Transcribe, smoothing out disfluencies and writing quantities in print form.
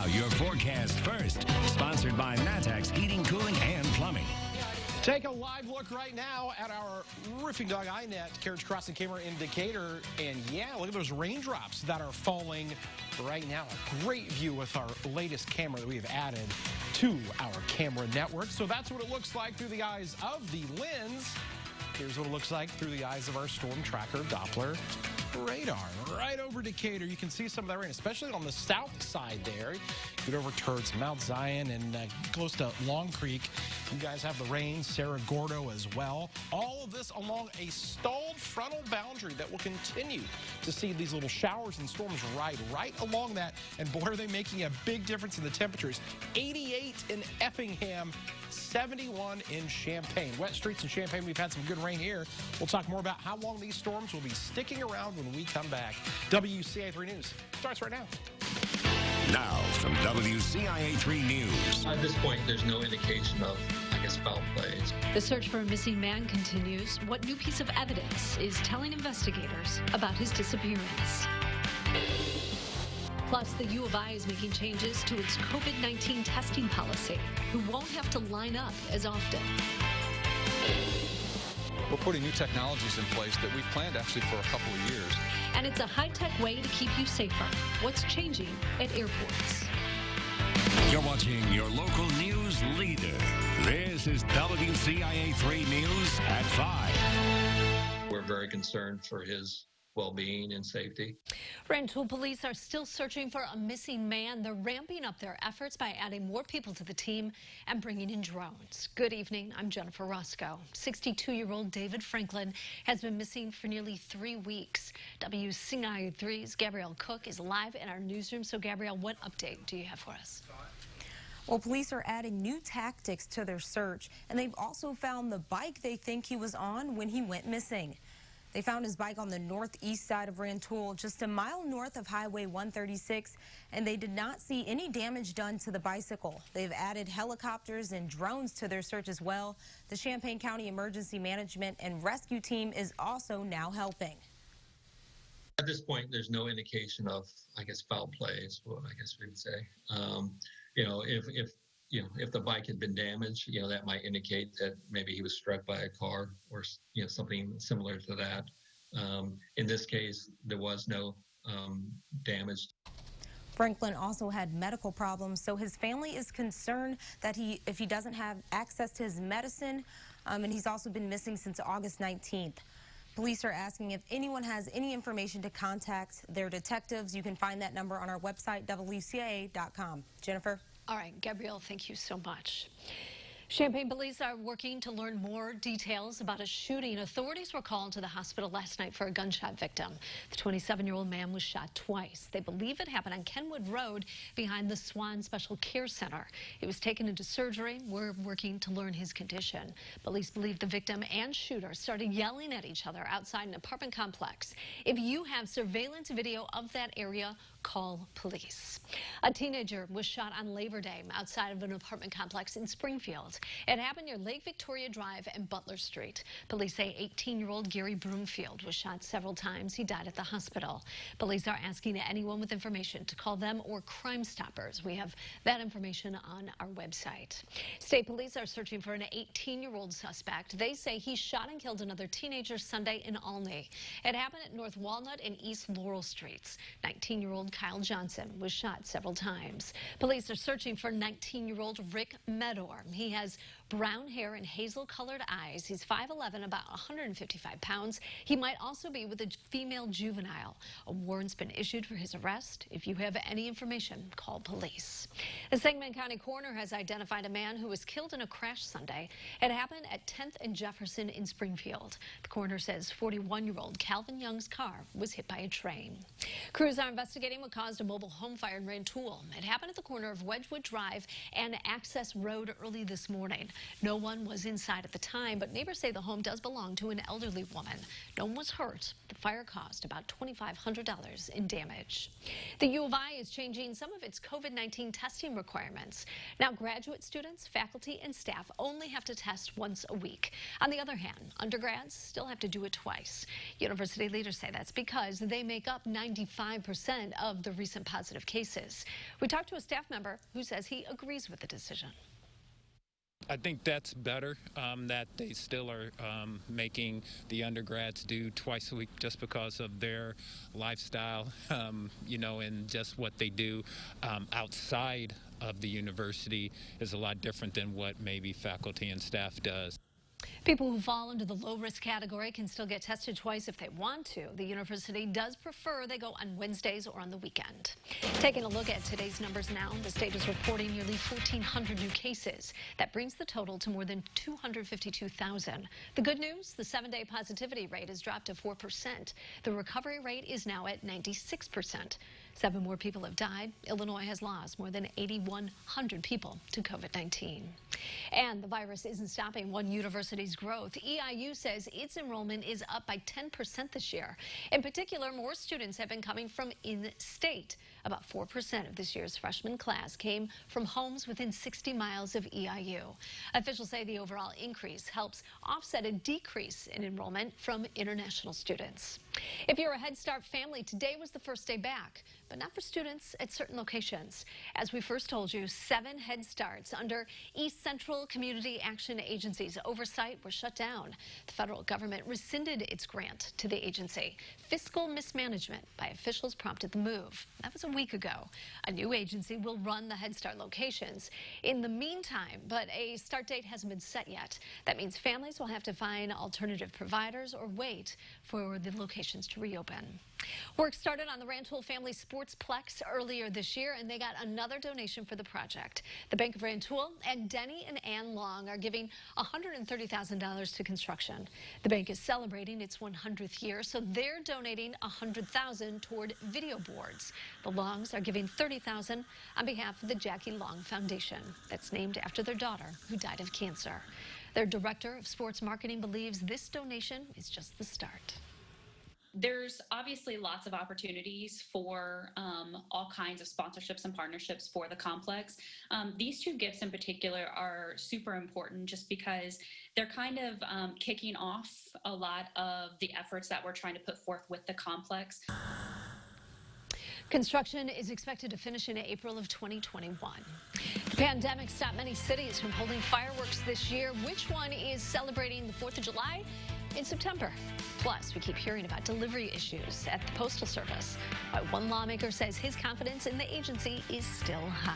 your forecast first. Sponsored by Matex Heating, Cooling, and Plumbing. Take a live look right now at our Roofing Dog iNet carriage crossing camera in Decatur. And yeah, look at those raindrops that are falling right now. A great view with our latest camera that we have added to our camera network. So that's what it looks like through the eyes of the lens. Here's what it looks like through the eyes of our storm tracker Doppler radar. Right over Decatur, you can see some of that rain, especially on the south side there. Get over towards Mount Zion and close to Long Creek. You guys have the rain, Cerro Gordo as well. All of this along a stalled frontal boundary that will continue to see these little showers and storms right along that. And boy, are they making a big difference in the temperatures. 88 in Effingham, 71 in Champaign. Wet streets in Champaign, we've had some good rain here. We'll talk more about how long these storms will be sticking around when we come back. WCIA 3 News starts right now. Now from WCIA 3 News. At this point, there's no indication of, foul plays. The search for a missing man continues. What new piece of evidence is telling investigators about his disappearance? Plus, the U of I is making changes to its COVID-19 testing policy, who won't have to line up as often. We're putting new technologies in place that we've planned actually for a couple of years. And it's a high-tech way to keep you safer. What's changing at airports? You're watching your local news leader. This is WCIA 3 News at 5. We're very concerned for his well-being and safety. Rantoul police are still searching for a missing man. They're ramping up their efforts by adding more people to the team and bringing in drones. Good evening. I'm Jennifer Roscoe. 62-year-old David Franklin has been missing for nearly 3 weeks. WCIA 3's Gabrielle Cook is live in our newsroom. So, Gabrielle, what update do you have for us? Well, police are adding new tactics to their search, and they've also found the bike they think he was on when he went missing. They found his bike on the northeast side of Rantoul, just a mile north of Highway 136, and they did not see any damage done to the bicycle. They've added helicopters and drones to their search as well. The Champaign County Emergency Management and Rescue Team is also now helping. At this point, there's no indication of, foul plays, what we'd say. If the bike had been damaged, that might indicate that maybe he was struck by a car or, something similar to that. In this case, there was no damage. Franklin also had medical problems, so his family is concerned that if he doesn't have access to his medicine, and he's also been missing since August 19th. Police are asking if anyone has any information to contact their detectives. You can find that number on our website, WCIA.com. Jennifer? All right, Gabrielle, thank you so much. Champaign police are working to learn more details about a shooting. Authorities were called to the hospital last night for a gunshot victim. The 27-year-old man was shot twice. They believe it happened on Kenwood Road behind the Swan Special Care Center. He was taken into surgery. We're working to learn his condition. Police believe the victim and shooter started yelling at each other outside an apartment complex. If you have surveillance video of that area, call police. A teenager was shot on Labor Day outside of an apartment complex in Springfield. It happened near Lake Victoria Drive and Butler Street. Police say 18-year-old Gary Broomfield was shot several times. He died at the hospital. Police are asking anyone with information to call them or Crime Stoppers. We have that information on our website. State police are searching for an 18-year-old suspect. They say he shot and killed another teenager Sunday in Olney. It happened at North Walnut and East Laurel Streets. 19-year-old Kyle Johnson was shot several times. Police are searching for 19-year-old Rick Medor. He has brown hair and hazel-colored eyes. He's 5'11", about 155 pounds. He might also be with a female juvenile. A warrant's been issued for his arrest. If you have any information, call police. The Sangamon County coroner has identified a man who was killed in a crash Sunday. It happened at 10th and Jefferson in Springfield. The coroner says 41-year-old Calvin Young's car was hit by a train. Crews are investigating what caused a mobile home fire in Rantoul. It happened at the corner of Wedgwood Drive and Access Road early this morning. No one was inside at the time, but neighbors say the home does belong to an elderly woman. No one was hurt. The fire caused about $2,500 in damage. The U of I is changing some of its COVID-19 testing requirements. Now, graduate students, faculty, and staff only have to test once a week. On the other hand, undergrads still have to do it twice. University leaders say that's because they make up 95% of the recent positive cases. We talked to a staff member who says he agrees with the decision. I think that's better, that they still are making the undergrads do twice a week just because of their lifestyle, you know, and just what they do outside of the university is a lot different than what maybe faculty and staff does. People who fall into the low-risk category can still get tested twice if they want to. The university does prefer they go on Wednesdays or on the weekend. Taking a look at today's numbers now, the state is reporting nearly 1,400 new cases. That brings the total to more than 252,000. The good news, the 7-day positivity rate has dropped to 4%. The recovery rate is now at 96%. 7 more people have died. Illinois has lost more than 8,100 people to COVID-19. And the virus isn't stopping one university's growth. EIU says its enrollment is up by 10% this year. In particular, more students have been coming from in-state. About 4% of this year's freshman class came from homes within 60 miles of EIU. Officials say the overall increase helps offset a decrease in enrollment from international students. If you're a Head Start family, today was the first day back, but not for students at certain locations. As we first told you, 7 Head Starts under East Central Community Action Agency's oversight were shut down. The federal government rescinded its grant to the agency. Fiscal mismanagement by officials prompted the move. That was a week ago. A new agency will run the Head Start locations in the meantime, but a start date hasn't been set yet. That means families will have to find alternative providers or wait for the locations to reopen. Work started on the Rantoul Family Sportsplex earlier this year, and they got another donation for the project. The Bank of Rantoul and Denny and Ann Long are giving $130,000 to construction. The bank is celebrating its 100th year, so they're donating $100,000 toward video boards. The Longs are giving $30,000 on behalf of the Jackie Long Foundation. That's named after their daughter, who died of cancer. Their director of sports marketing believes this donation is just the start. There's obviously lots of opportunities for all kinds of sponsorships and partnerships for the complex. These 2 gifts in particular are super important just because they're kind of kicking off a lot of the efforts that we're trying to put forth with the complex. Construction is expected to finish in April of 2021. The pandemic stopped many cities from holding fireworks this year. Which one is celebrating the 4th of July in September? Plus, we keep hearing about delivery issues at the Postal Service. One lawmaker says his confidence in the agency is still high.